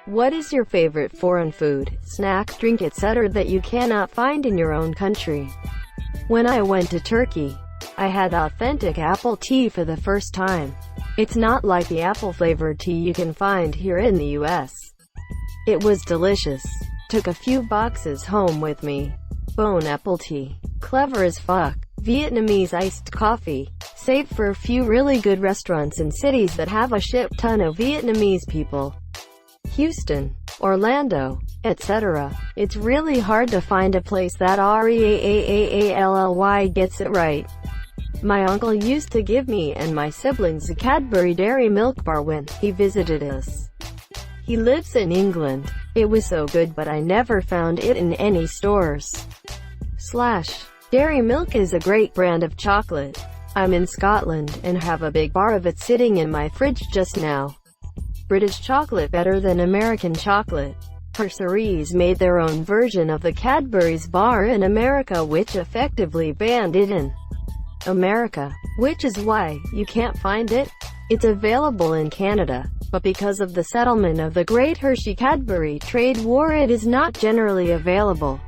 What is your favorite foreign food, snack, drink, etc. that you cannot find in your own country? When I went to Turkey, I had authentic apple tea for the first time. It's not like the apple-flavored tea you can find here in the US. It was delicious. Took a few boxes home with me. Bone apple tea. Clever as fuck. Vietnamese iced coffee. Save for a few really good restaurants in cities that have a shit ton of Vietnamese people. Houston, Orlando, etc. It's really hard to find a place that really gets it right. My uncle used to give me and my siblings a Cadbury Dairy Milk bar when he visited us. He lives in England. It was so good, but I never found it in any stores. Dairy Milk is a great brand of chocolate. I'm in Scotland and have a big bar of it sitting in my fridge just now. British chocolate better than American chocolate. Hershey's made their own version of the Cadbury's bar in America, which effectively banned it in America, which is why you can't find it. It's available in Canada, but because of the settlement of the Great Hershey-Cadbury trade war, it is not generally available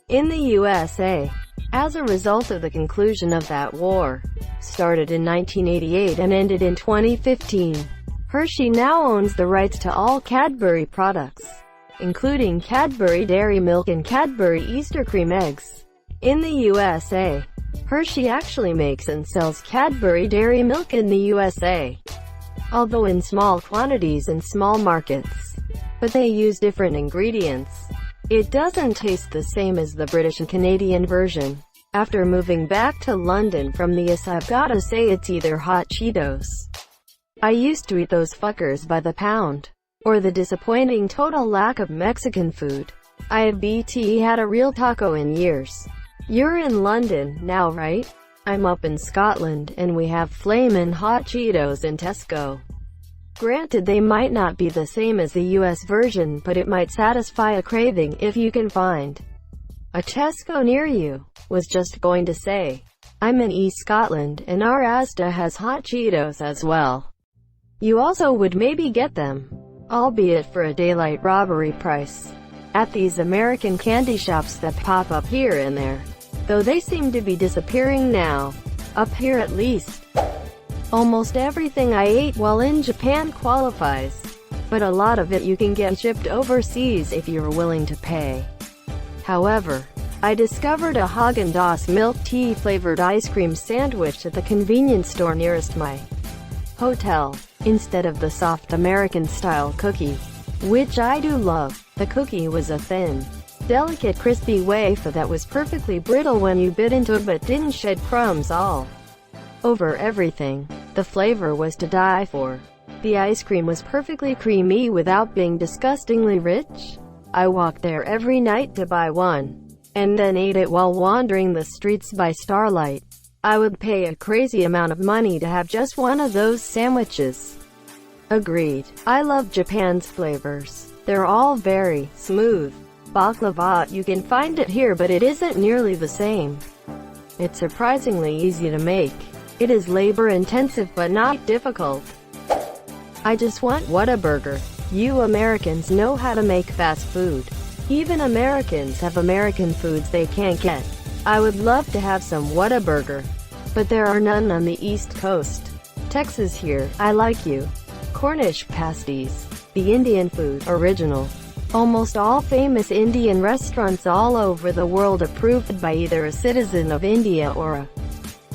in the USA. As a result of the conclusion of that war, started in 1988 and ended in 2015, Hershey now owns the rights to all Cadbury products, including Cadbury Dairy Milk and Cadbury Easter Cream Eggs. In the USA, Hershey actually makes and sells Cadbury Dairy Milk in the USA, although in small quantities in small markets. But they use different ingredients. It doesn't taste the same as the British and Canadian version. After moving back to London from the US, I've gotta say it's either Hot Cheetos. I used to eat those fuckers by the pound. Or the disappointing total lack of Mexican food. I have had a real taco in years. You're in London now, right? I'm up in Scotland, and we have Flamin' Hot Cheetos in Tesco. Granted, they might not be the same as the US version, but it might satisfy a craving if you can find a Tesco near you. Was just going to say. I'm in East Scotland, and our Asda has Hot Cheetos as well. You also would maybe get them, albeit for a daylight robbery price, at these American candy shops that pop up here and there. Though they seem to be disappearing now. Up here at least. Almost everything I ate while in Japan qualifies, but a lot of it you can get shipped overseas if you're willing to pay. However, I discovered a Häagen-Dazs milk tea flavored ice cream sandwich at the convenience store nearest my hotel, instead of the soft American-style cookie, which I do love. The cookie was a thin, delicate crispy wafer that was perfectly brittle when you bit into it but didn't shed crumbs all over everything. The flavor was to die for. The ice cream was perfectly creamy without being disgustingly rich. I walked there every night to buy one, and then ate it while wandering the streets by starlight. I would pay a crazy amount of money to have just one of those sandwiches. Agreed. I love Japan's flavors. They're all very smooth. Baklava, you can find it here, but it isn't nearly the same. It's surprisingly easy to make. It is labor-intensive but not difficult. I just want Whataburger. You Americans know how to make fast food. Even Americans have American foods they can't get. I would love to have some Whataburger, but there are none on the East Coast. Texas here, I like you. Cornish pasties. The Indian food, original. Almost all famous Indian restaurants all over the world approved by either a citizen of India or a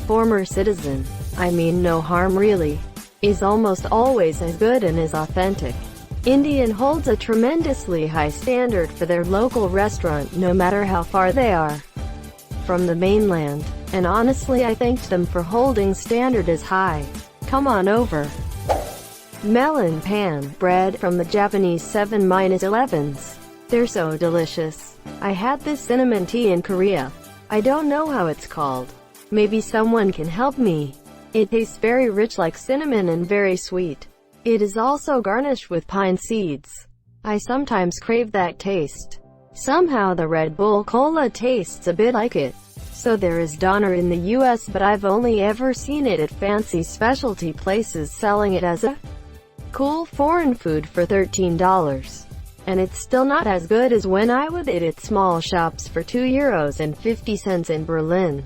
former citizen. I mean, no harm really. Is almost always as good and as authentic. Indian holds a tremendously high standard for their local restaurant, no matter how far they are from the mainland. And honestly, I thanked them for holding standard as high. Come on over. Melon pan bread from the Japanese 7-Elevens. They're so delicious. I had this cinnamon tea in Korea. I don't know how it's called. Maybe someone can help me. It tastes very rich like cinnamon and very sweet. It is also garnished with pine seeds. I sometimes crave that taste. Somehow the Red Bull Cola tastes a bit like it. So there is Donner in the US, but I've only ever seen it at fancy specialty places selling it as a cool foreign food for $13. And it's still not as good as when I would eat at small shops for €2.50 in Berlin.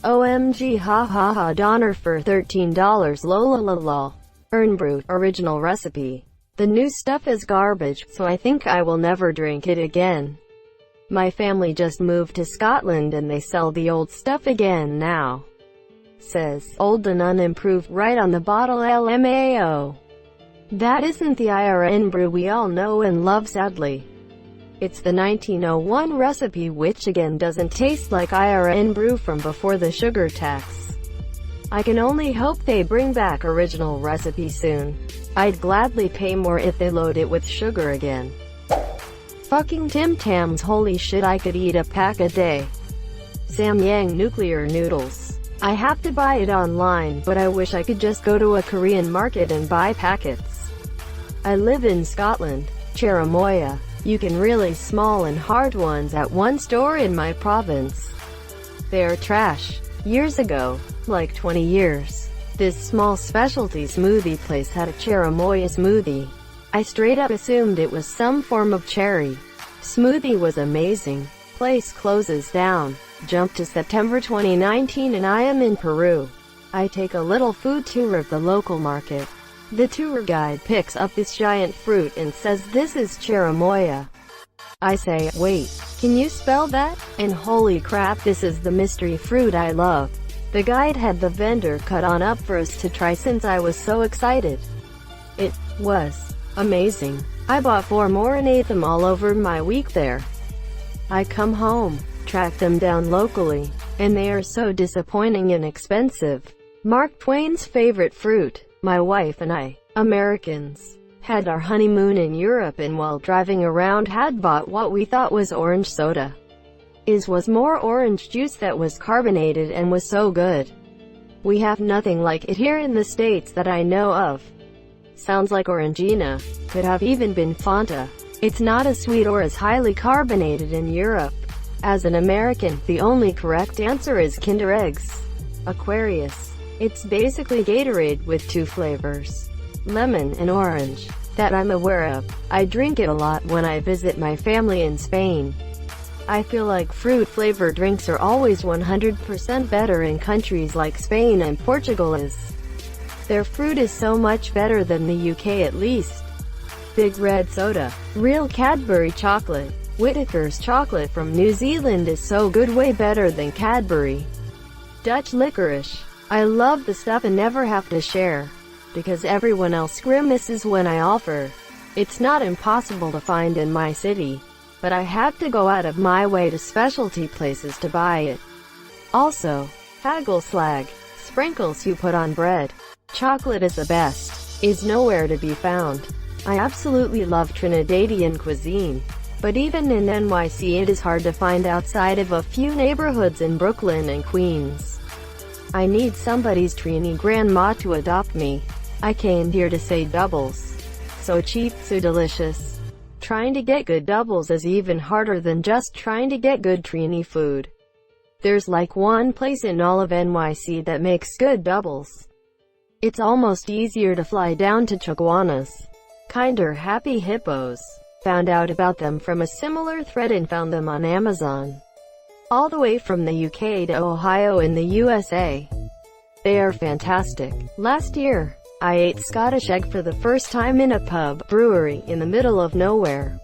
OMG, ha ha ha, Donner for $13, lol. Ernbrut, original recipe. The new stuff is garbage, so I think I will never drink it again. My family just moved to Scotland and they sell the old stuff again now. Says, old and unimproved right on the bottle, LMAO. That isn't the IRN brew we all know and love, sadly. It's the 1901 recipe, which again doesn't taste like IRN brew from before the sugar tax. I can only hope they bring back original recipe soon. I'd gladly pay more if they load it with sugar again. Fucking Tim Tams, holy shit, I could eat a pack a day. Samyang nuclear noodles. I have to buy it online, but I wish I could just go to a Korean market and buy packets. I live in Scotland. Cherimoya. You can really small and hard ones at one store in my province. They're trash. Years ago, like 20 years, this small specialty smoothie place had a cherimoya smoothie. I straight up assumed it was some form of cherry. Smoothie was amazing. Place closes down. Jump to September 2019 and I am in Peru. I take a little food tour of the local market. The tour guide picks up this giant fruit and says this is cherimoya. I say, wait, can you spell that? And holy crap, this is the mystery fruit I love. The guide had the vendor cut on up for us to try since I was so excited. It was amazing. I bought 4 more and ate them all over my week there. I come home, track them down locally, and they are so disappointing and expensive. Mark Twain's favorite fruit. My wife and I, Americans, had our honeymoon in Europe and while driving around had bought what we thought was orange soda. Was more orange juice that was carbonated and was so good. We have nothing like it here in the States that I know of. Sounds like Orangina. Could have even been Fanta. It's not as sweet or as highly carbonated in Europe. As an American, the only correct answer is Kinder Eggs. Aquarius. It's basically Gatorade with 2 flavors. Lemon and orange. That I'm aware of. I drink it a lot when I visit my family in Spain. I feel like fruit-flavored drinks are always 100% better in countries like Spain and Portugal is. Their fruit is so much better than the UK at least. Big Red Soda. Real Cadbury chocolate. Whittaker's chocolate from New Zealand is so good, way better than Cadbury. Dutch licorice. I love the stuff and never have to share, because everyone else grimaces when I offer. It's not impossible to find in my city, but I have to go out of my way to specialty places to buy it. Also, hagelslag. Sprinkles you put on bread. Chocolate is the best. Is nowhere to be found. I absolutely love Trinidadian cuisine, but even in NYC it is hard to find outside of a few neighborhoods in Brooklyn and Queens. I need somebody's Trini grandma to adopt me. I came here to say doubles. So cheap, so delicious. Trying to get good doubles is even harder than just trying to get good Trini food. There's like one place in all of NYC that makes good doubles. It's almost easier to fly down to Chaguanas. Kinder Happy Hippos. Found out about them from a similar thread and found them on Amazon. All the way from the UK to Ohio in the USA. They are fantastic. Last year, I ate Scottish egg for the first time in a pub brewery in the middle of nowhere.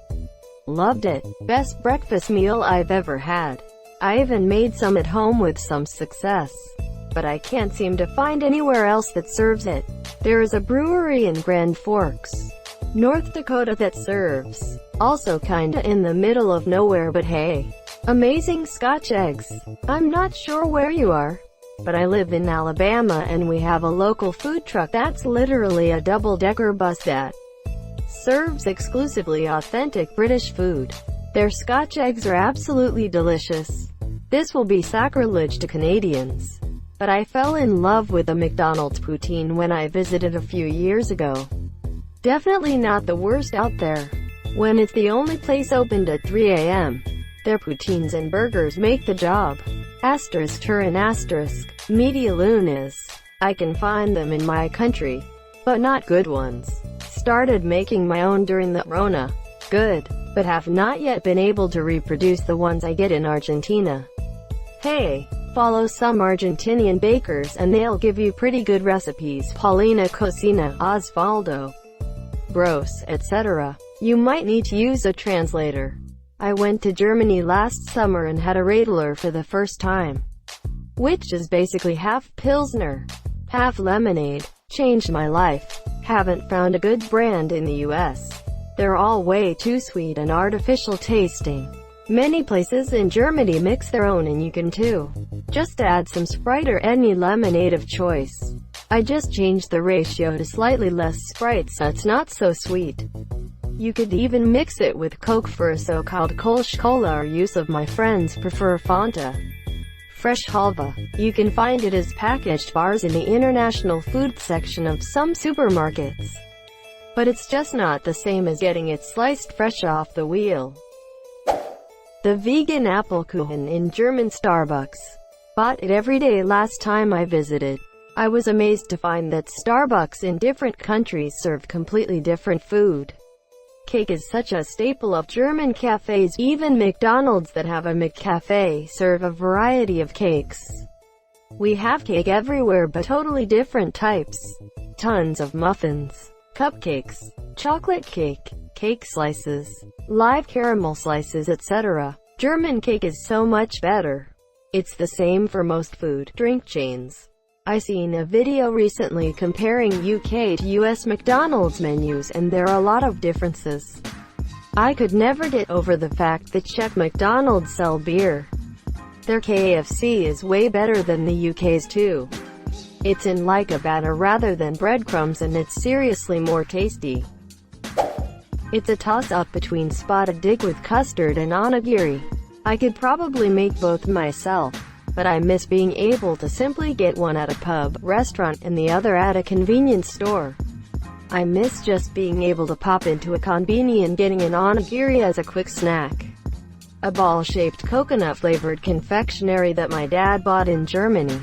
Loved it. Best breakfast meal I've ever had. I even made some at home with some success. But I can't seem to find anywhere else that serves it. There is a brewery in Grand Forks, North Dakota that serves. Also kinda in the middle of nowhere, but hey. Amazing Scotch eggs. I'm not sure where you are, but I live in Alabama and we have a local food truck that's literally a double-decker bus that serves exclusively authentic British food. Their Scotch eggs are absolutely delicious. This will be sacrilege to Canadians, but I fell in love with the McDonald's poutine when I visited a few years ago. Definitely not the worst out there. When it's the only place opened at 3 a.m. Their poutines and burgers make the job. Asterisk Turin asterisk. Media lunas. I can find them in my country, but not good ones. Started making my own during the Rona. good, but have not yet been able to reproduce the ones I get in Argentina. Hey, follow some Argentinian bakers and they'll give you pretty good recipes. Paulina Cocina, Osvaldo, Bros, etc. You might need to use a translator. I went to Germany last summer and had a Radler for the first time, which is basically half Pilsner, half lemonade. Changed my life. Haven't found a good brand in the US. They're all way too sweet and artificial tasting. Many places in Germany mix their own and you can too. Just add some Sprite or any lemonade of choice. I just changed the ratio to slightly less Sprite so it's not so sweet. You could even mix it with Coke for a so-called Kolsch Cola, or use of my friends prefer Fanta. Fresh halva. You can find it as packaged bars in the international food section of some supermarkets. But it's just not the same as getting it sliced fresh off the wheel. The vegan Apfelkuchen in German Starbucks. Bought it every day last time I visited. I was amazed to find that Starbucks in different countries served completely different food. Cake is such a staple of German cafes. Even McDonald's that have a McCafe serve a variety of cakes. We have cake everywhere, but totally different types. Tons of muffins, cupcakes, chocolate cake, cake slices, live caramel slices, etc. German cake is so much better. It's the same for most food, drink chains. I seen a video recently comparing UK to US McDonald's menus, and there are a lot of differences. I could never get over the fact that Czech McDonald's sell beer. Their KFC is way better than the UK's too. It's in like a batter rather than breadcrumbs, and it's seriously more tasty. It's a toss-up between spotted dick with custard and onigiri. I could probably make both myself, but I miss being able to simply get one at a pub, restaurant, and the other at a convenience store. I miss just being able to pop into a konbini and getting an onigiri as a quick snack. A ball-shaped coconut-flavored confectionery that my dad bought in Germany.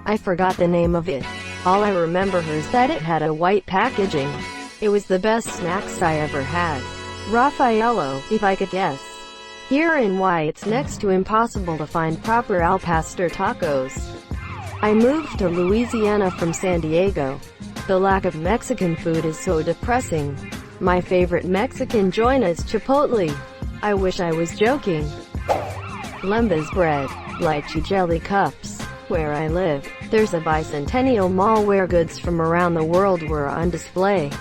I forgot the name of it. All I remember is that it had a white packaging. It was the best snacks I ever had. Raffaello, if I could guess. Here in why it's next to impossible to find proper al pastor tacos. I moved to Louisiana from San Diego. The lack of Mexican food is so depressing. My favorite Mexican joint is Chipotle. I wish I was joking. Lembas bread, lychee jelly cups. Where I live, there's a bicentennial mall where goods from around the world were on display.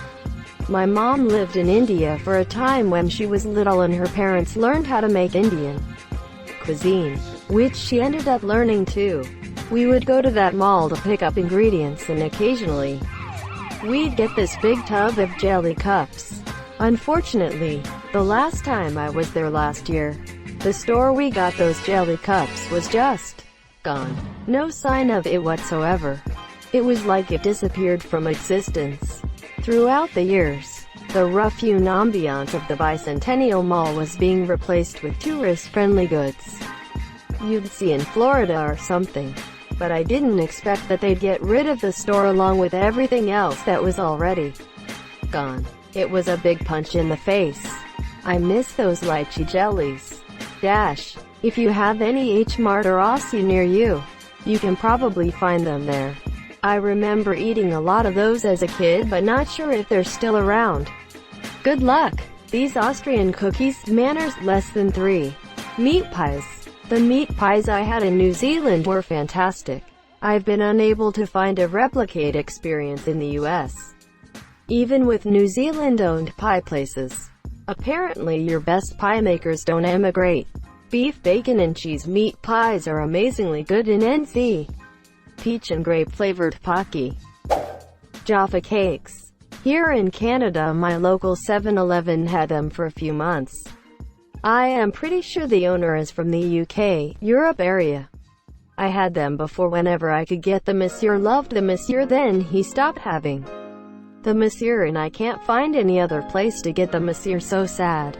My mom lived in India for a time when she was little, and her parents learned how to make Indian cuisine, which she ended up learning too. We would go to that mall to pick up ingredients, and occasionally we'd get this big tub of jelly cups. Unfortunately, the last time I was there last year, the store we got those jelly cups was just gone. No sign of it whatsoever. It was like it disappeared from existence. Throughout the years, the rough-hewn ambiance of the Bicentennial Mall was being replaced with tourist-friendly goods you'd see in Florida or something. But I didn't expect that they'd get rid of the store along with everything else that was already gone. It was a big punch in the face. I miss those lychee jellies. If you have any H-Mart or Aussie near you, you can probably find them there. I remember eating a lot of those as a kid, but not sure if they're still around. Good luck! These Austrian cookies, manners, less than 3. Meat pies. The meat pies I had in New Zealand were fantastic. I've been unable to find a replicate experience in the US. Even with New Zealand-owned pie places. Apparently your best pie makers don't emigrate. Beef, bacon, and cheese meat pies are amazingly good in NZ. Peach and grape flavored Pocky. Jaffa cakes. Here in Canada, my local 7-Eleven had them for a few months. I am pretty sure the owner is from the UK, Europe area. I had them before whenever I could get the Monsieur. Loved the Monsieur, then he stopped having the Monsieur and I can't find any other place to get the Monsieur, so sad.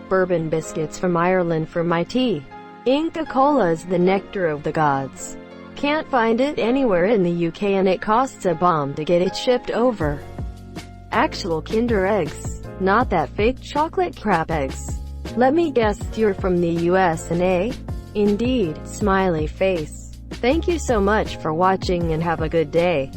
Bourbon biscuits from Ireland for my tea. Inca Cola is the nectar of the gods. Can't find it anywhere in the UK and it costs a bomb to get it shipped over. Actual Kinder eggs. Not that fake chocolate crap eggs. Let me guess, you're from the US and A? Indeed, smiley face. Thank you so much for watching and have a good day.